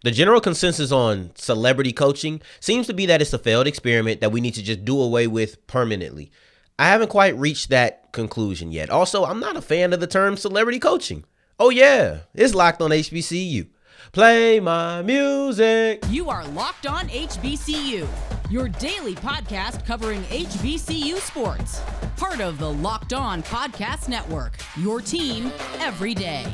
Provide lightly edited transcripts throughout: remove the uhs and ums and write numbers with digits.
The general consensus on celebrity coaching seems to be that it's a failed experiment that we need to just do away with permanently. I haven't quite reached that conclusion yet. Also, I'm not a fan of the term celebrity coaching. Oh yeah, it's Locked on HBCU. Play my music. You are Locked on HBCU, your daily podcast covering HBCU sports. Part of the Locked On Podcast Network, your team every day.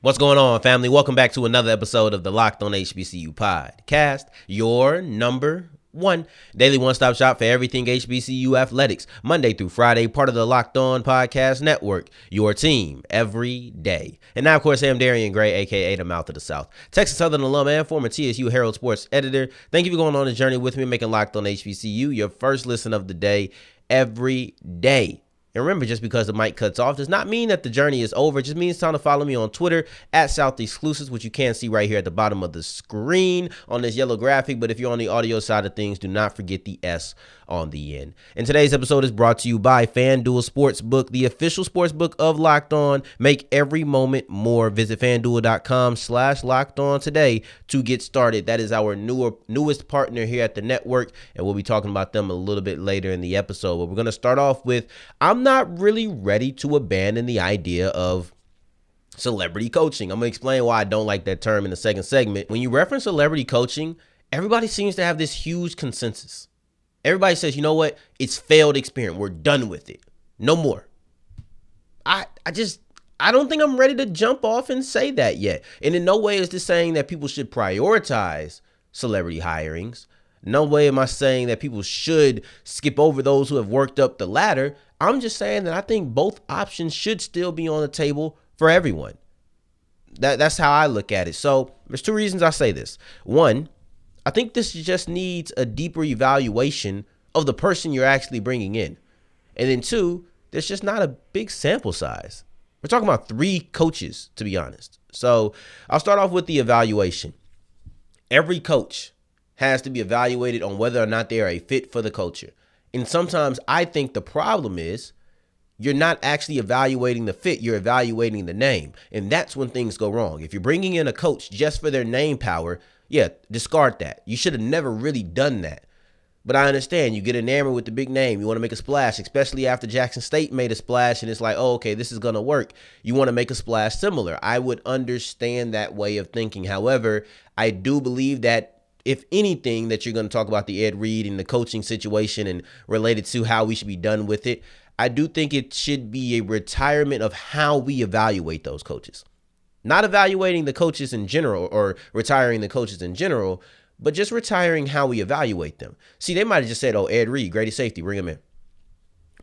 What's going on, family? Welcome back to another episode of the Locked on HBCU podcast, your number one daily one-stop shop for everything HBCU athletics, Monday through Friday, part of the Locked On Podcast Network, your team every day. And now, of course, I'm Darian Gray, a.k.a. the Mouth of the South, Texas Southern alum and former TSU Herald Sports editor. Thank you for going on the journey with me, making Locked on HBCU your first listen of the day every day. And remember, just because the mic cuts off does not mean that the journey is over. It just means it's time to follow me on Twitter at South Exclusives, which you can see right here at the bottom of the screen on this yellow graphic. But if you're on the audio side of things, do not forget the S on the end. And today's episode is brought to you by FanDuel Sportsbook, the official sportsbook of Locked On. Make every moment more. Visit FanDuel.com/LockedOn today to get started. That is our newest partner here at the network, and we'll be talking about them a little bit later in the episode. But we're going to start off with, I'm not really ready to abandon the idea of celebrity coaching. I'm going to explain why I don't like that term in the second segment. When you reference celebrity coaching, everybody seems to have this huge consensus. Everybody says, you know what? It's failed experiment. We're done with it. No more. I don't think I'm ready to jump off and say that yet. And in no way is this saying that people should prioritize celebrity hirings. No way am I saying that people should skip over those who have worked up the ladder. I'm just saying that I think both options should still be on the table for everyone. That's how I look at it. So there's two reasons I say this. One, I think this just needs a deeper evaluation of the person you're actually bringing in. And then two, there's just not a big sample size. We're talking about 3 coaches, to be honest. So I'll start off with the evaluation. Every coach has to be evaluated on whether or not they are a fit for the culture. And sometimes I think the problem is you're not actually evaluating the fit, you're evaluating the name. And that's when things go wrong. If you're bringing in a coach just for their name power, yeah, discard that. You should have never really done that. But I understand you get enamored with the big name. You want to make a splash, especially after Jackson State made a splash and it's like, oh, okay, this is going to work. You want to make a splash similar. I would understand that way of thinking. However, I do believe that if anything that you're going to talk about the Ed Reed and the coaching situation and related to how we should be done with it, I do think it should be a retirement of how we evaluate those coaches. Not evaluating the coaches in general or retiring the coaches in general, but just retiring how we evaluate them. See, they might have just said, oh, Ed Reed, Grady safety, bring him in.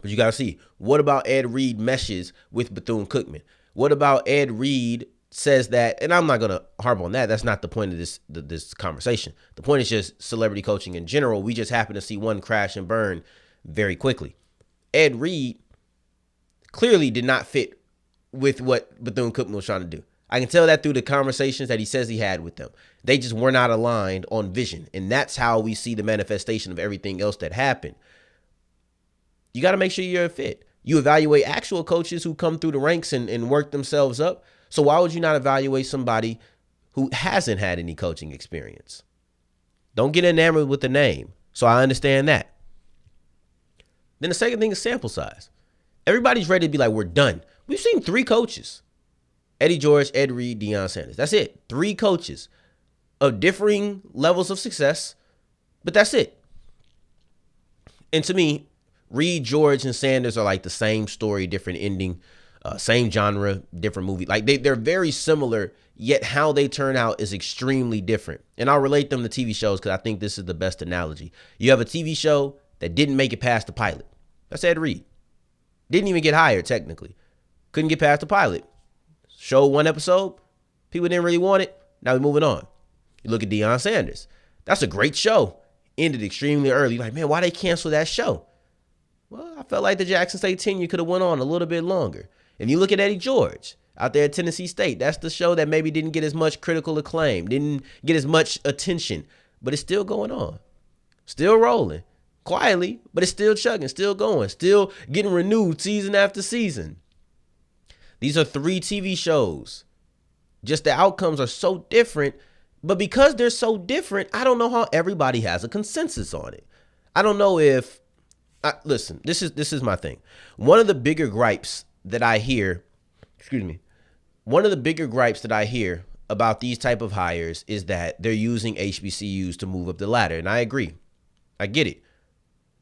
But you got to see, what about Ed Reed meshes with Bethune Cookman? What about Ed Reed says that, and I'm not going to harp on that. That's not the point of this conversation. The point is just celebrity coaching in general. We just happen to see one crash and burn very quickly. Ed Reed clearly did not fit with what Bethune Cookman was trying to do. I can tell that through the conversations that he says he had with them. They just were not aligned on vision. And that's how we see the manifestation of everything else that happened. You got to make sure you're a fit. You evaluate actual coaches who come through the ranks and work themselves up. So why would you not evaluate somebody who hasn't had any coaching experience? Don't get enamored with the name. So I understand that. Then the second thing is sample size. Everybody's ready to be like, we're done. We've seen 3 coaches. Eddie George, Ed Reed, Deion Sanders. That's it. 3 coaches of differing levels of success, but that's it. And to me, Reed, George, and Sanders are like the same story, different ending, same genre, different movie. Like they're very similar, yet how they turn out is extremely different. And I'll relate them to TV shows because I think this is the best analogy. You have a TV show that didn't make it past the pilot. That's Ed Reed. Didn't even get hired, technically. Couldn't get past the pilot. Show 1 episode, people didn't really want it. Now we're moving on. You look at Deion Sanders. That's a great show. Ended extremely early. Like, man, why they cancel that show? Well, I felt like the Jackson State tenure could have went on a little bit longer. If you look at Eddie George, out there at Tennessee State. That's the show that maybe didn't get as much critical acclaim, didn't get as much attention, but it's still going on, still rolling quietly, but it's still chugging, still going, still getting renewed season after season. These are 3 TV shows. Just the outcomes are so different, but because they're so different, I don't know how everybody has a consensus on it. I don't know if, listen, this is my thing. One of the bigger gripes that I hear, about these type of hires is that they're using HBCUs to move up the ladder. And I agree. I get it.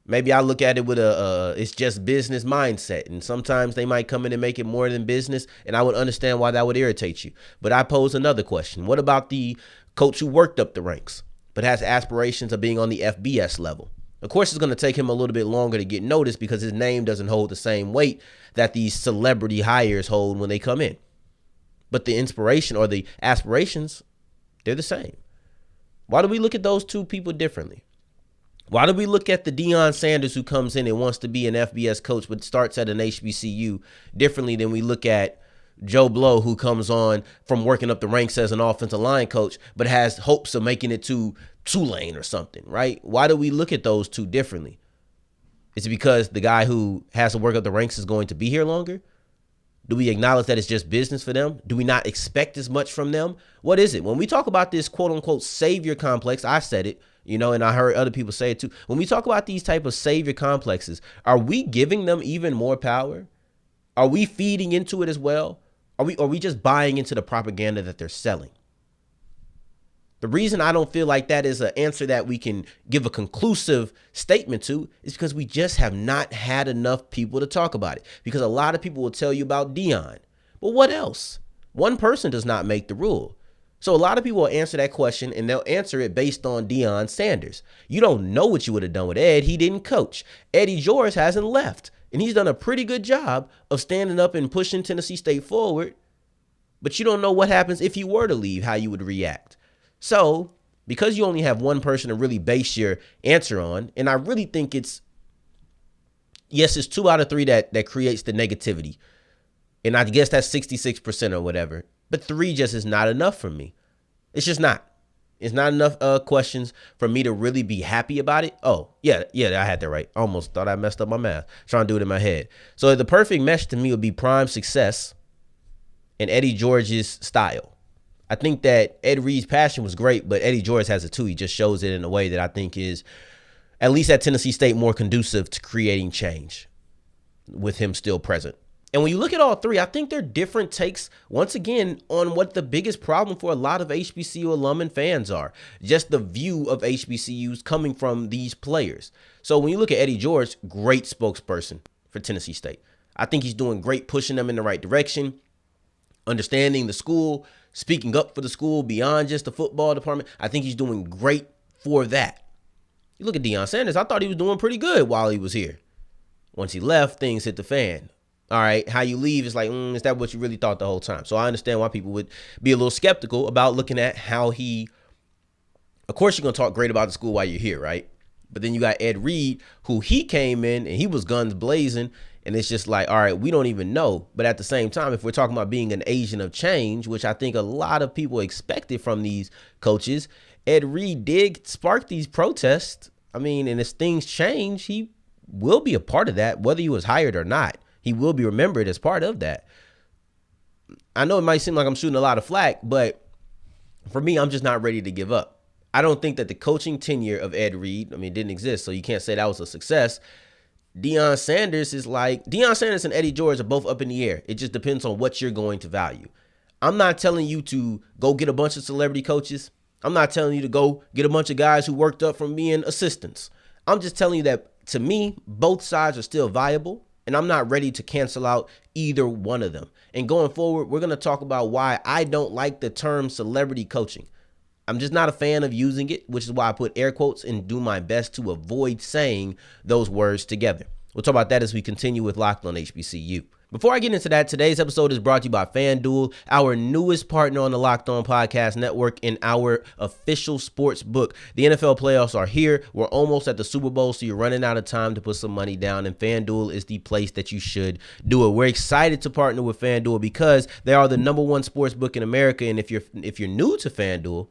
Maybe I look at it with it's just business mindset. And sometimes they might come in and make it more than business. And I would understand why that would irritate you. But I pose another question. What about the coach who worked up the ranks, but has aspirations of being on the FBS level? Of course, it's going to take him a little bit longer to get noticed because his name doesn't hold the same weight that these celebrity hires hold when they come in. But the inspiration or the aspirations, they're the same. Why do we look at those two people differently? Why do we look at the Deion Sanders who comes in and wants to be an FBS coach but starts at an HBCU differently than we look at Joe Blow who comes on from working up the ranks as an offensive line coach but has hopes of making it to Tulane or something, right? Why do we look at those two differently? Is it because the guy who has to work up the ranks is going to be here longer? Do we acknowledge that it's just business for them? Do we not expect as much from them? What is it? When we talk about this quote unquote savior complex, I said it, and I heard other people say it too. When we talk about these type of savior complexes, are we giving them even more power? Are we feeding into it as well? Are we just buying into the propaganda that they're selling? The reason I don't feel like that is an answer that we can give a conclusive statement to is because we just have not had enough people to talk about it. Because a lot of people will tell you about Deion. But what else? One person does not make the rule. So a lot of people will answer that question and they'll answer it based on Deion Sanders. You don't know what you would have done with Ed. He didn't coach. Eddie George hasn't left. And he's done a pretty good job of standing up and pushing Tennessee State forward. But you don't know what happens if he were to leave, how you would react. So because you only have one person to really base your answer on, and I really think it's 2 out of 3 that creates the negativity. And I guess that's 66% or whatever. But 3 just is not enough for me. It's just not. It's not enough questions for me to really be happy about it. Oh, yeah, I had that right. Almost thought I messed up my math. Trying to do it in my head. So the perfect mesh to me would be prime success and Eddie George's style. I think that Ed Reed's passion was great, but Eddie George has it too. He just shows it in a way that I think is, at least at Tennessee State, more conducive to creating change with him still present. And when you look at all 3, I think they're different takes, once again, on what the biggest problem for a lot of HBCU alum and fans are. Just the view of HBCUs coming from these players. So when you look at Eddie George, great spokesperson for Tennessee State. I think he's doing great pushing them in the right direction, understanding the school, speaking up for the school beyond just the football department. I think he's doing great for that. You look at Deion Sanders, I thought he was doing pretty good while he was here. Once he left, things hit the fan. All right, how you leave is like, is that what you really thought the whole time? So I understand why people would be a little skeptical about looking at how he, of course you're going to talk great about the school while you're here, right? But then you got Ed Reed, who he came in and he was guns blazing. And it's just like, all right, we don't even know. But at the same time, if we're talking about being an agent of change, which I think a lot of people expected from these coaches, Ed Reed did spark these protests. I mean, and as things change, he will be a part of that, whether he was hired or not. He will be remembered as part of that. I know it might seem like I'm shooting a lot of flack, but for me, I'm just not ready to give up. I don't think that the coaching tenure of Ed Reed, it didn't exist, so you can't say that was a success. Deion Sanders and Eddie George are both up in the air. It just depends on what you're going to value. I'm not telling you to go get a bunch of celebrity coaches. I'm not telling you to go get a bunch of guys who worked up from being assistants. I'm just telling you that, to me, both sides are still viable, and I'm not ready to cancel out either one of them. And going forward, we're going to talk about why I don't like the term celebrity coaching. I'm just not a fan of using it, which is why I put air quotes and do my best to avoid saying those words together. We'll talk about that as we continue with Locked on HBCU. Before I get into that, today's episode is brought to you by FanDuel, our newest partner on the Locked On Podcast Network and our official sports book. The NFL playoffs are here. We're almost at the Super Bowl, so you're running out of time to put some money down, and FanDuel is the place that you should do it. We're excited to partner with FanDuel because they are the number one sports book in America, and if you're new to FanDuel,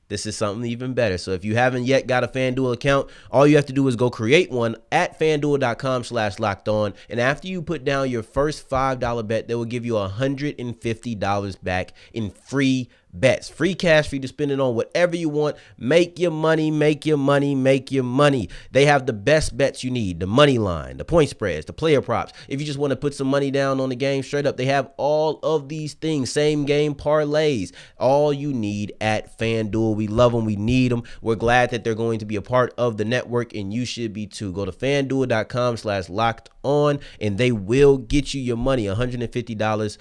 this is something even better. So if you haven't yet got a FanDuel account, all you have to do is go create one at FanDuel.com/lockedon. And after you put down your first $5 bet, they will give you $150 back in free bets. Free cash for you to spend it on whatever you want. Make your money, make your money, make your money. They have the best bets you need, the money line, the point spreads, the player props. If you just want to put some money down on the game straight up, they have all of these things. Same game parlays. All you need at FanDuel. We love them. We need them. We're glad that they're going to be a part of the network, and you should be too. Go to FanDuel.com/lockedon, and they will get you your money, $150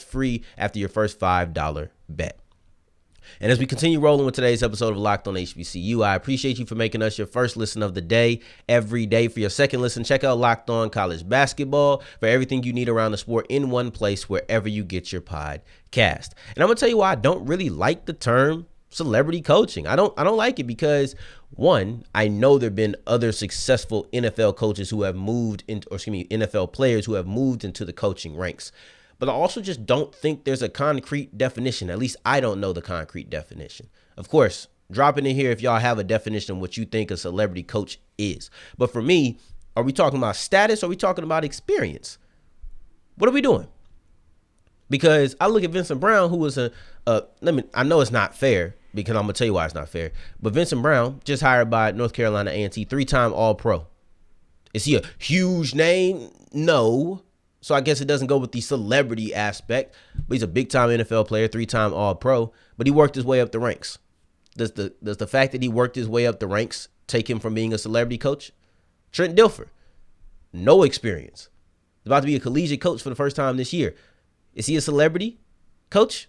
free after your first $5 bet. And as we continue rolling with today's episode of Locked On HBCU, I appreciate you for making us your first listen of the day every day. For your second listen, check out Locked On College Basketball for everything you need around the sport in one place wherever you get your podcast. And I'm going to tell you why I don't really like the term celebrity coaching. I don't like it because, one, I know there have been other successful NFL coaches who have moved into, NFL players who have moved into the coaching ranks. But I also just don't think there's a concrete definition. At least I don't know the concrete definition. Of course, drop it in here if y'all have a definition of what you think a celebrity coach is. But for me, are we talking about status or are we talking about experience? What are we doing? Because I look at Vincent Brown, who was I know it's not fair because I'm going to tell you why it's not fair. But Vincent Brown, just hired by North Carolina A&T, 3-time All-Pro. Is he a huge name? No. So I guess it doesn't go with the celebrity aspect. But he's a big-time NFL player, 3-time All-Pro. But he worked his way up the ranks. Does the fact that he worked his way up the ranks take him from being a celebrity coach? Trent Dilfer, no experience. He's about to be a collegiate coach for the first time this year. Is he a celebrity coach?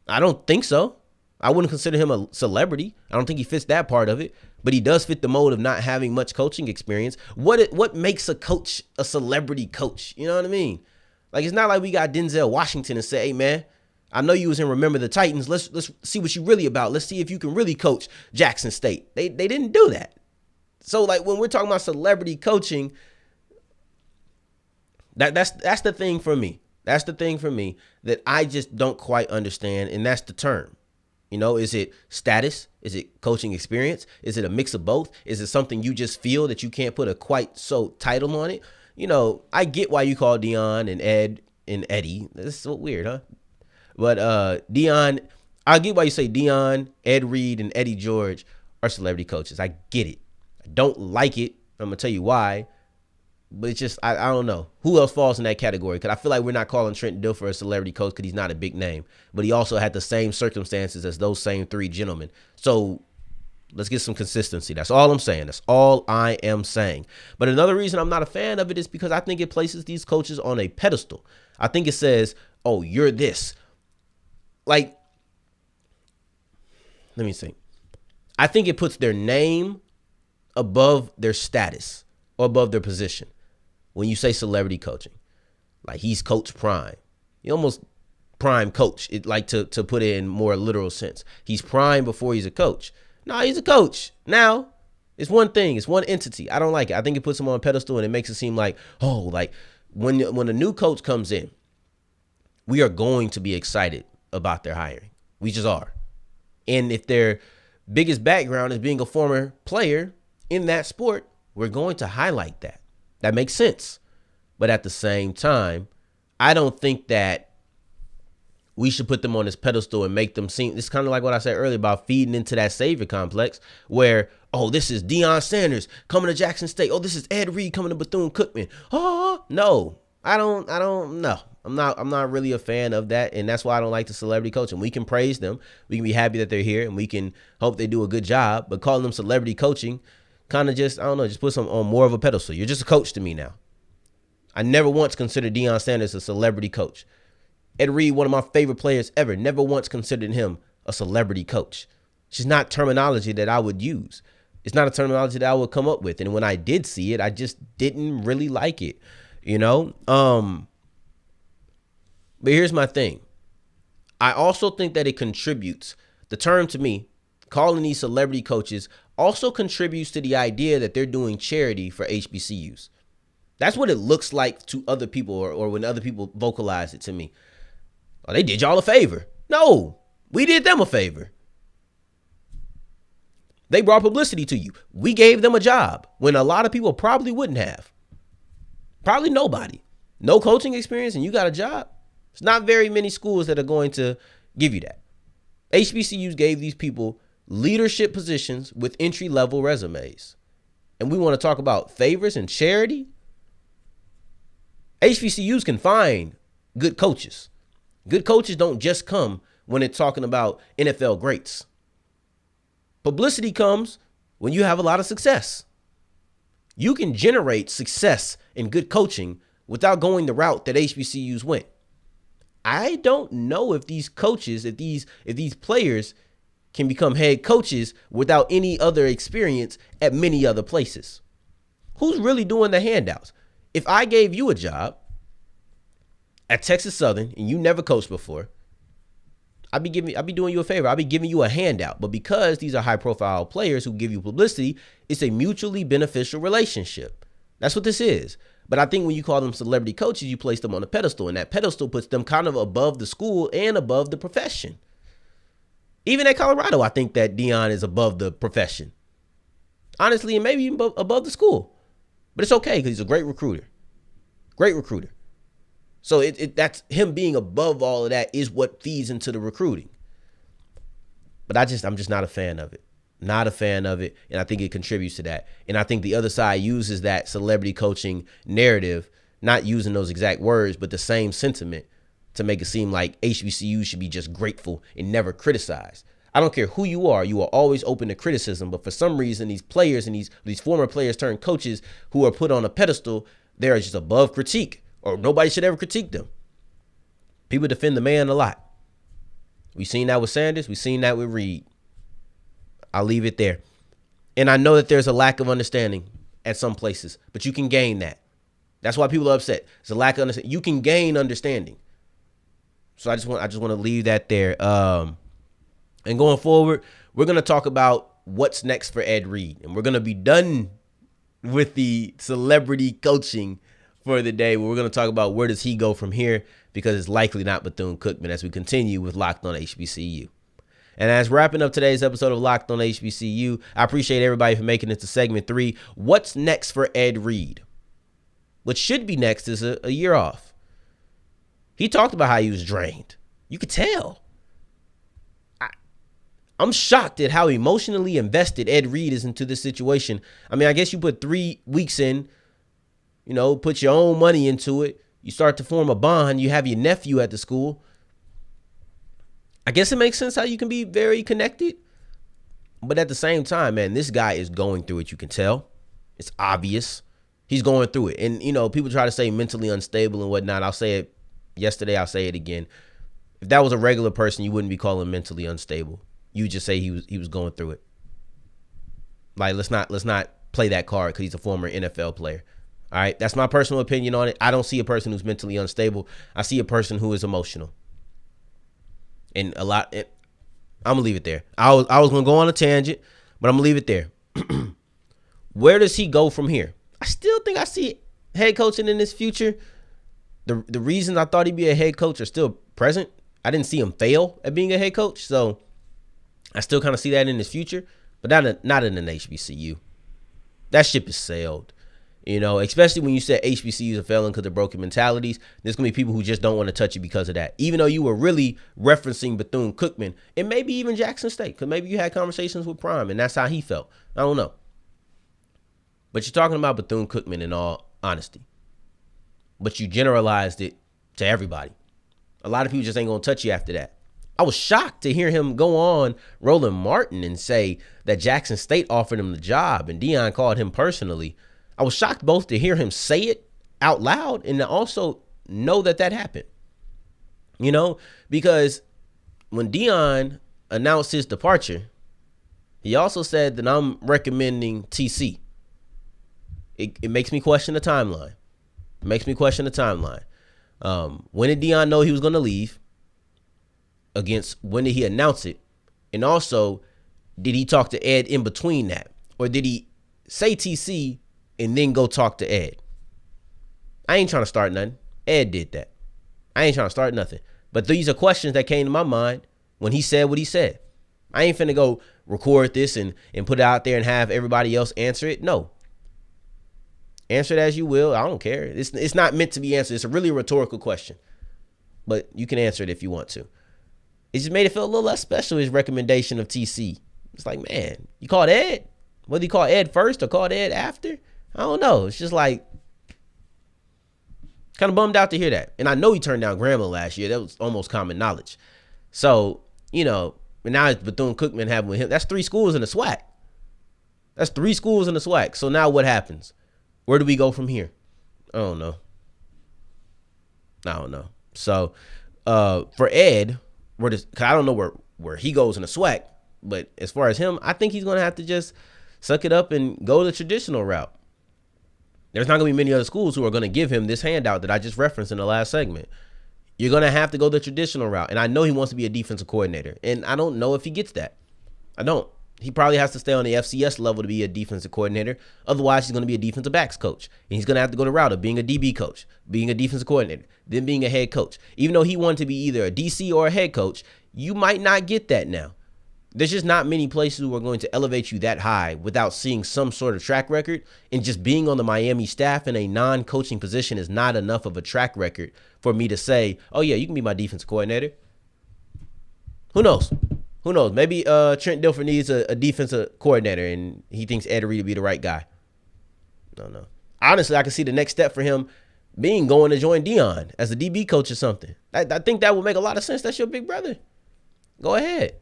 I don't think so. I wouldn't consider him a celebrity. I don't think he fits that part of it, but he does fit the mold of not having much coaching experience. What makes a coach a celebrity coach? You know what I mean? Like, it's not like we got Denzel Washington and say, hey, man, I know you was in Remember the Titans. Let's see what you really about. Let's see if you can really coach Jackson State. They didn't do that. So, like, when we're talking about celebrity coaching, that's the thing for me. That's the thing for me that I just don't quite understand, and that's the term. You know, is it status? Is it coaching experience? Is it a mix of both? Is it something you just feel that you can't put a quite so title on it? You know, I get why you call Deion and Ed and Eddie. This is so weird, huh? But Deion, I get why you say Deion, Ed Reed, and Eddie George are celebrity coaches. I get it. I don't like it. I'm going to tell you why. But it's just, I don't know. Who else falls in that category? Because I feel like we're not calling Trent Dilfer a celebrity coach because he's not a big name. But he also had the same circumstances as those same three gentlemen. So let's get some consistency. That's all I'm saying. That's all I am saying. But another reason I'm not a fan of it is because I think it places these coaches on a pedestal. I think it says, oh, you're this. Like, let me think. I think it puts their name above their status or above their position. When you say celebrity coaching, like he's Coach Prime, he almost prime coach. It like to put it in more literal sense. He's prime before he's a coach. No, he's a coach. Now, it's one thing. It's one entity. I don't like it. I think it puts him on a pedestal and it makes it seem like, oh, like when a new coach comes in, we are going to be excited about their hiring. We just are. And if their biggest background is being a former player in that sport, we're going to highlight that. That makes sense. But at the same time, I don't think that we should put them on this pedestal and make them seem, it's kind of like what I said earlier about feeding into that savior complex where, oh, this is Deion Sanders coming to Jackson State. Oh, this is Ed Reed coming to Bethune Cookman. Oh, no, I don't know. I'm not really a fan of that. And that's why I don't like the celebrity coaching. We can praise them. We can be happy that they're here and we can hope they do a good job. But calling them celebrity coaching kind of just, I don't know, just puts them on more of a pedestal. You're just a coach to me now. I never once considered Deion Sanders a celebrity coach. Ed Reed, one of my favorite players ever, never once considered him a celebrity coach. It's just not terminology that I would use. It's not a terminology that I would come up with. And when I did see it, I just didn't really like it. But here's my thing. I also think that it contributes. The term to me, calling these celebrity coaches, also contributes to the idea that they're doing charity for HBCUs. That's what it looks like to other people, or when other people vocalize it to me. Oh, they did y'all a favor. No, we did them a favor. They brought publicity to you. We gave them a job when a lot of people probably wouldn't have. Probably nobody. No coaching experience and you got a job. It's not very many schools that are going to give you that. HBCUs gave these people leadership positions with entry-level resumes. And we want to talk about favors and charity. HBCUs can find good coaches. Good coaches don't just come when it's talking about NFL greats. Publicity comes when you have a lot of success. You can generate success and good coaching without going the route that HBCUs went. I don't know if these coaches, if these players can become head coaches without any other experience at many other places. Who's really doing the handouts? If I gave you a job at Texas Southern and you never coached before, I'd be doing you a favor. I'd be giving you a handout. But because these are high profile players who give you publicity, it's a mutually beneficial relationship. That's what this is. But I think when you call them celebrity coaches, you place them on a pedestal, and that pedestal puts them kind of above the school and above the profession. Even at Colorado, I think that Deion is above the profession. Honestly, and maybe even above the school. But it's okay because he's a great recruiter. Great recruiter. So that's him being above all of that is what feeds into the recruiting. But I'm just not a fan of it. Not a fan of it. And I think it contributes to that. And I think the other side uses that celebrity coaching narrative, not using those exact words, but the same sentiment to make it seem like HBCU should be just grateful and never criticized. I don't care who you are always open to criticism. But for some reason, these players and these former players turned coaches who are put on a pedestal, they're just above critique, or nobody should ever critique them. People defend the man a lot. We've seen that with Sanders. We've seen that with Reed. I'll leave it there. And I know that there's a lack of understanding at some places, but you can gain that. That's why people are upset. It's a lack of understanding. You can gain understanding. So I just want to leave that there. And going forward, we're going to talk about what's next for Ed Reed. And we're going to be done with the celebrity coaching for the day. We're going to talk about where does he go from here, because it's likely not Bethune-Cookman, as we continue with Locked on HBCU. And as wrapping up today's episode of Locked on HBCU, I appreciate everybody for making it to segment 3. What's next for Ed Reed? What should be next is a year off. He talked about how he was drained. You could tell. I'm shocked at how emotionally invested Ed Reed is into this situation. I mean, I guess you put 3 weeks in, put your own money into it. You start to form a bond. You have your nephew at the school. I guess it makes sense how you can be very connected. But at the same time, man, this guy is going through it. You can tell. It's obvious. He's going through it. And, people try to say mentally unstable and whatnot. I'll say it yesterday. I'll say it again. If that was a regular person, you wouldn't be calling him mentally unstable. You would just say he was going through it. Like, let's not play that card because he's a former NFL player. All right. That's my personal opinion on it. I don't see a person who's mentally unstable. I see a person who is emotional. And I'm going to leave it there. I was going to go on a tangent, but I'm going to leave it there. Where does he go from here? I still think I see head coaching in his future. The reasons I thought he'd be a head coach are still present. I didn't see him fail at being a head coach. So I still kind of see that in his future, but not in an HBCU. That ship is sailed. Especially when you said HBCUs are failing because of broken mentalities, there's going to be people who just don't want to touch you because of that. Even though you were really referencing Bethune-Cookman and maybe even Jackson State, because maybe you had conversations with Prime and that's how he felt. I don't know. But you're talking about Bethune-Cookman in all honesty. But you generalized it to everybody. A lot of people just ain't going to touch you after that. I was shocked to hear him go on Roland Martin and say that Jackson State offered him the job and Deion called him personally. I was shocked both to hear him say it out loud and to also know that happened. Because when Deion announced his departure, he also said that I'm recommending TC. It makes me question the timeline. Makes me question the timeline. When did Deion know he was going to leave? When did he announce it? And also, did he talk to Ed in between that? Or did he say TC and then go talk to Ed? I ain't trying to start nothing. Ed did that. I ain't trying to start nothing. But these are questions that came to my mind when he said what he said. I ain't finna go record this and put it out there and have everybody else answer it. No. Answer it as you will. I don't care. It's not meant to be answered. It's a really rhetorical question. But you can answer it if you want to. It just made it feel a little less special, his recommendation of TC. It's like, man, you called Ed? Whether you call Ed first or called Ed after? I don't know. It's just like, kind of bummed out to hear that. And I know he turned down Grambling last year. That was almost common knowledge. So, and now it's Bethune Cookman having with him. That's 3 schools in the SWAC. That's 3 schools in the SWAC. So now what happens? Where do we go from here? I don't know. So for Ed, cause I don't know where he goes in the SWAC, but as far as him, I think he's going to have to just suck it up and go the traditional route. There's not going to be many other schools who are going to give him this handout that I just referenced in the last segment. You're going to have to go the traditional route. And I know he wants to be a defensive coordinator. And I don't know if he gets that. I don't. He probably has to stay on the FCS level to be a defensive coordinator. Otherwise, he's going to be a defensive backs coach. And he's going to have to go the route of being a DB coach, being a defensive coordinator, then being a head coach. Even though he wanted to be either a DC or a head coach, you might not get that now. There's just not many places who are going to elevate you that high without seeing some sort of track record. And just being on the Miami staff in a non-coaching position is not enough of a track record for me to say, oh, yeah, you can be my defensive coordinator. Who knows? Maybe Trent Dilfer needs a defensive coordinator and he thinks Ed Reed would be the right guy. No. Honestly, I can see the next step for him being going to join Deion as a DB coach or something. I think that would make a lot of sense. That's your big brother. Go ahead.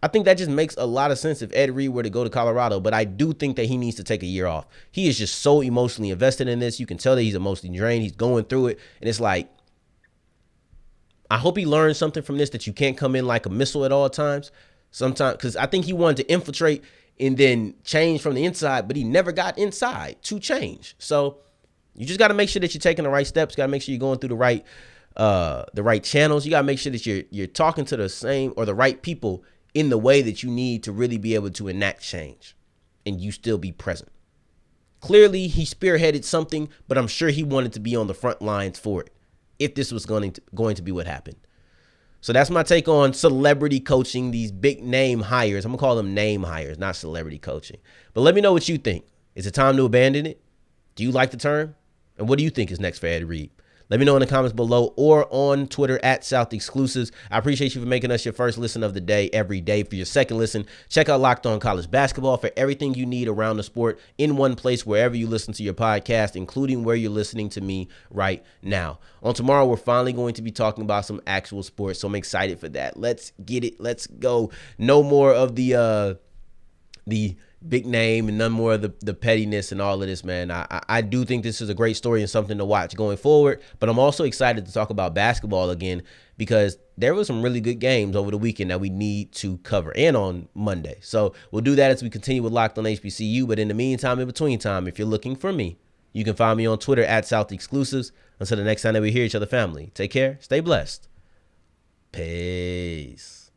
I think that just makes a lot of sense if Ed Reed were to go to Colorado, but I do think that he needs to take a year off. He is just so emotionally invested in this. You can tell that he's emotionally drained. He's going through it. And it's like, I hope he learns something from this, that you can't come in like a missile at all times. Sometimes, because I think he wanted to infiltrate and then change from the inside, but he never got inside to change. So you just got to make sure that you're taking the right steps. Got to make sure you're going through the right channels. You got to make sure that you're talking to the same or the right people in the way that you need to really be able to enact change and you still be present. Clearly, he spearheaded something, but I'm sure he wanted to be on the front lines for it if this was going to be what happened. So that's my take on celebrity coaching, these big name hires. I'm going to call them name hires, not celebrity coaching. But let me know what you think. Is it time to abandon it? Do you like the term? And what do you think is next for Ed Reed? Let me know in the comments below or on Twitter at South Exclusives. I appreciate you for making us your first listen of the day every day. For your second listen, check out Locked On College Basketball for everything you need around the sport in one place wherever you listen to your podcast, including where you're listening to me right now. On tomorrow, we're finally going to be talking about some actual sports, so I'm excited for that. Let's get it. Let's go. No more of the big name and none more of the pettiness and all of this, man. I do think this is a great story and something to watch going forward, but I'm also excited to talk about basketball again because there were some really good games over the weekend that we need to cover and on Monday. So we'll do that as we continue with Locked On HBCU, but in the meantime, in between time, if you're looking for me, you can find me on Twitter at South Exclusives. Until the next time that we hear each other, family, take care, stay blessed. Peace.